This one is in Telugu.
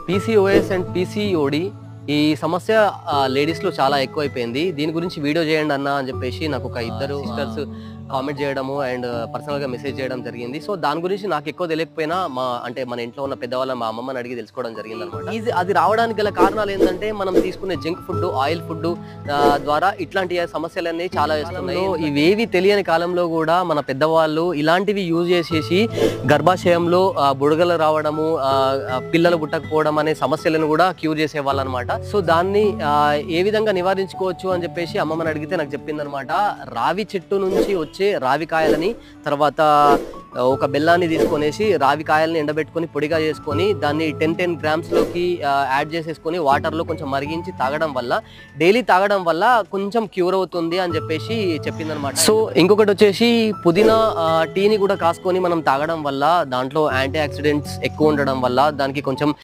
పీసీఓఎస్ అండ్ పీసీఓడి ఈ సమస్య లేడీస్లో చాలా ఎక్కువైపోయింది. దీని గురించి వీడియో చేయండి అన్న అని చెప్పేసి నాకు ఒక ఇద్దరు సిస్టర్స్ కామెంట్ చేయడము అండ్ పర్సనల్గా మెసేజ్ చేయడం జరిగింది. సో దాని గురించి నాకు ఎక్కువ తెలియకపోయినా మన ఇంట్లో ఉన్న పెద్దవాళ్ళ మా అమ్మమ్మని అడిగి తెలుసుకోవడం జరిగింది అనమాట. అది రావడానికి గల కారణాలు ఏంటంటే మనం తీసుకునే జంక్ ఫుడ్, ఆయిల్ ఫుడ్ ద్వారా ఇట్లాంటి సమస్యలన్నీ చాలా వస్తున్నాయి. ఇవేవి తెలియని కాలంలో కూడా మన పెద్దవాళ్ళు ఇలాంటివి యూజ్ చేసేసి గర్భాశయంలో బుడగలు రావడము, పిల్లలు పుట్టకపోవడం అనే సమస్యలను కూడా క్యూర్ చేసేవాళ్ళు అనమాట. సో దాన్ని ఏ విధంగా నివారించుకోవచ్చు అని చెప్పేసి అమ్మమ్మని అడిగితే నాకు చెప్పింది అనమాట. రావి చెట్టు నుంచి వచ్చే రావి కాయలని, తర్వాత ఒక బెల్లాన్ని తీసుకొనేసి రావి కాయల్ని ఎండబెట్టుకొని పొడిగా చేసుకొని దాన్ని 10 grams లోకి యాడ్ చేసేసుకొని వాటర్లో కొంచెం మరిగించి తాగడం వల్ల, డైలీ తాగడం వల్ల కొంచెం క్యూర్ అవుతుంది అని చెప్పేసి చెప్పిందనమాట. సో ఇంకొకటి వచ్చేసి పుదీనా టీని కూడా కాసుకొని మనం తాగడం వల్ల దాంట్లో యాంటీ ఆక్సిడెంట్స్ ఎక్కువ ఉండడం వల్ల దానికి కొంచెం